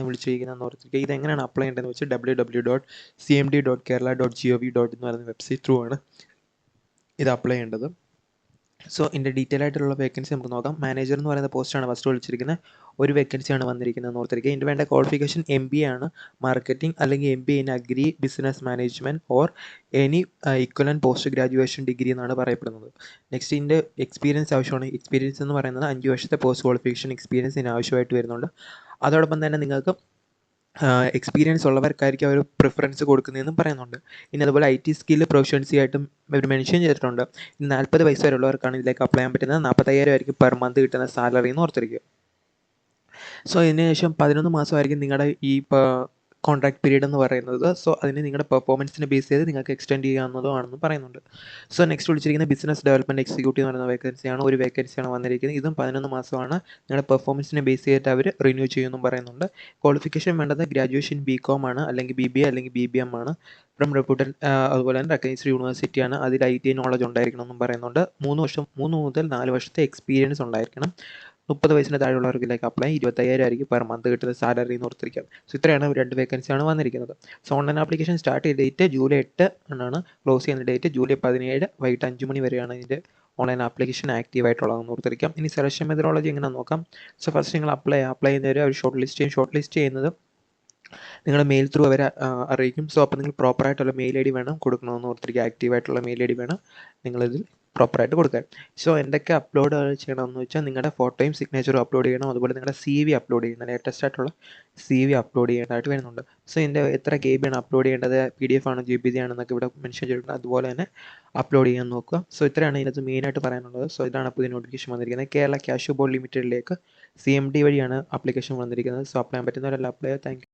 വിളിച്ചിരിക്കുന്നതെന്ന് ഓർത്തിരിക്കുക. ഇതെങ്ങനെയാണ് അപ്ലൈ ചെയ്യേണ്ടതെന്ന് വെച്ചാൽ www.cmd.kerala.gov.in എന്ന് പറയുന്ന വെബ്സൈറ്റ് ത്രൂ ആണ് ഇത് അപ്ലൈ ചെയ്യേണ്ടത്. സോ ഇതിൻ്റെ ഡീറ്റെയിൽ ആയിട്ടുള്ള വേക്കൻസി നമുക്ക് നോക്കാം. മാനേജർ എന്ന് പറയുന്ന പോസ്റ്റാണ് ഫസ്റ്റ് വിളിച്ചിരിക്കുന്നത്. ഒരു വേക്കൻസിയാണ് വന്നിരിക്കുന്നത് ഓർത്തിരിക്കുക. ഇതിന് വേണ്ട ക്വാളിഫിക്കേഷൻ MBA ആണ്, മാർക്കറ്റിംഗ് അല്ലെങ്കിൽ MBA in agri business management or any equivalent post graduation degree എന്നാണ് പറയപ്പെടുന്നത്. നെക്സ്റ്റ് ഇതിൻ്റെ എക്സ്പീരിയൻസ് ആവശ്യമാണ്. എക്സ്പീരിയൻസ് എന്ന് പറയുന്നത് 5 വർഷത്തെ പോസ്റ്റ് ക്വാളിഫിക്കേഷൻ എക്സ്പീരിയൻസ് ഇതിന് ആവശ്യമായിട്ട് വരുന്നുണ്ട്. അതോടൊപ്പം തന്നെ നിങ്ങൾക്ക് എക്സ്പീരിയൻസ് ഉള്ളവർക്കായിരിക്കും അവർ പ്രിഫറൻസ് കൊടുക്കുന്നതെന്നും പറയുന്നുണ്ട്. ഇനി അതുപോലെ IT സ്കില്ല് പ്രൊഫഷൻസി ആയിട്ടും ഇവർ മെൻഷൻ ചെയ്തിട്ടുണ്ട്. 40 വയസ്സ് വരെയുള്ളവർക്കാണ് ഇതിലേക്ക് അപ്ലൈ ചെയ്യാൻ പറ്റുന്നത്. 45,000 ആയിരിക്കും പെർ മന്ത് കിട്ടുന്ന സാലറി എന്ന് ഓർത്തിരിക്കുക. സോ ഇതിന് ശേഷം 11 മാസമായിരിക്കും നിങ്ങളുടെ ഈ കോൺട്രാക്ട് പീരീഡ് എന്ന് പറയുന്നത്. സോ അതിന് നിങ്ങളുടെ പെർഫോമൻസിനെ ബേസ് ചെയ്ത് നിങ്ങൾക്ക് എക്സ്റ്റെൻഡ് ചെയ്യാവുന്നതുമാണെന്ന് പറയുന്നുണ്ട്. സോ നെക്സ്റ്റ് വിളിച്ചിരിക്കുന്ന ബിസിനസ് ഡെവലപ്മെൻറ്റ് എക്സിക്യൂട്ടീവ് എന്ന് പറയുന്ന വേക്കൻസിയാണ്. ഒരു വേക്കൻസിയാണ് വന്നിരിക്കുന്നത്. ഇതും 11 മാസമാണ്. നിങ്ങളുടെ പെർഫോമൻസിനെ ബേസ് ചെയ്തിട്ട് അവർ റിന്യൂ ചെയ്യുമെന്നും പറയുന്നുണ്ട്. ക്വാളിഫിക്കേഷൻ വേണ്ടത് ഗ്രാജുവേഷൻ BCom ആണ്, അല്ലെങ്കിൽ BBA അല്ലെങ്കിൽ BBM ആണ്, ഫ്രം റെപ്യൂട്ടഡ് അതുപോലെ തന്നെ റെക്കഗ്നൈസ്ഡ് യൂണിവേഴ്സിറ്റിയാണ്. അതിൽ ITI നോളജ് ഉണ്ടായിരിക്കണമെന്നും പറയുന്നുണ്ട്. 3 മുതൽ 4 വർഷത്തെ എക്സ്പീരിയൻസ് ഉണ്ടായിരിക്കണം. 30 വയസ്സിന് താഴെയുള്ളവർക്കിലേക്ക് അപ്ലൈ 25,000 ആയിരിക്കും പെർ മന്ത് കിട്ടുന്ന സാലറി എന്ന് ഓർത്തിരിക്കാം. സോ ഇത്രയാണ് 2 വേക്കൻസിയാണ് വന്നിരിക്കുന്നത്. സോ ഓൺലൈൻ ആപ്ലിക്കേഷൻ സ്റ്റാർട്ട് ചെയ്ത ഡേറ്റ് ജൂലൈ 8 ആണ്. ക്ലോസ് ചെയ്യുന്ന ഡേറ്റ് ജൂലൈ 17 വൈകിട്ട് 5 മണി വരെയാണ് ഇതിൻ്റെ ഓൺലൈൻ ആപ്ലിക്കേഷൻ ആക്റ്റീവ് ആയിട്ടുള്ളതെന്ന് ഓർത്തിരിക്കാം. ഇനി സെലക്ഷൻ മെത്തഡോളജി എങ്ങനെ നോക്കാം. സോ ഫസ്റ്റ് നിങ്ങൾ അപ്ലൈ ചെയ്യുന്നവരെ അവർ ഷോർട്ട് ലിസ്റ്റ് ചെയ്യുന്നത് നിങ്ങളുടെ മെയിൽ ത്രൂ അവരെ അറിയിക്കും. സോ അപ്പോൾ നിങ്ങൾ പ്രോപ്പറായിട്ടുള്ള മെയിൽ ID വേണം കൊടുക്കണമെന്ന് ഓർത്തിരിക്കുക. ആക്റ്റീവായിട്ടുള്ള മെയിൽ ID വേണം നിങ്ങളിതിൽ പ്രോപ്പറായിട്ട് കൊടുക്കാൻ. സോ എന്തൊക്കെ അപ്ലോഡ് ചെയ്യണമെന്ന് വെച്ചാൽ നിങ്ങളുടെ ഫോട്ടോയും സിഗ്നേച്ചറും അപ്ലോഡ് ചെയ്യണം. അതുപോലെ നിങ്ങളുടെ CV അപ്ലോഡ് ചെയ്യണം. ലേറ്റസ്റ്റ് ആയിട്ടുള്ള CV അപ്ലോഡ് ചെയ്യേണ്ടതായിട്ട് വരുന്നുണ്ട്. സോ ഇതിൻ്റെ എത്ര KB ആണ് അപ്ലോഡ് ചെയ്യേണ്ടത്, PDF ആണോ JPG ആണെന്നൊക്കെ ഇവിടെ മെൻഷൻ ചെയ്തിട്ടുണ്ട്. അതുപോലെ തന്നെ അപ്ലോഡ് ചെയ്യാൻ നോക്കുക. സോ ഇത്രയാണ് ഇതിനകത്ത് മെയിനായിട്ട് പറയാനുള്ളത്. സോ ഇതാണ് പുതിയ നോട്ടിഫിക്കേഷൻ വന്നിരിക്കുന്നത്. കേരള കാഷ്യൂ ബോർഡ് ലിമിറ്റഡിലേക്ക് CMD വഴിയാണ് ആപ്ലിക്കേഷൻ വന്നിരിക്കുന്നത്. സോ അപ്ലൈ ചെയ്യാൻ പറ്റുന്നവരെല്ലാം അപ്ലൈ ചെയ്യുക. Thank you.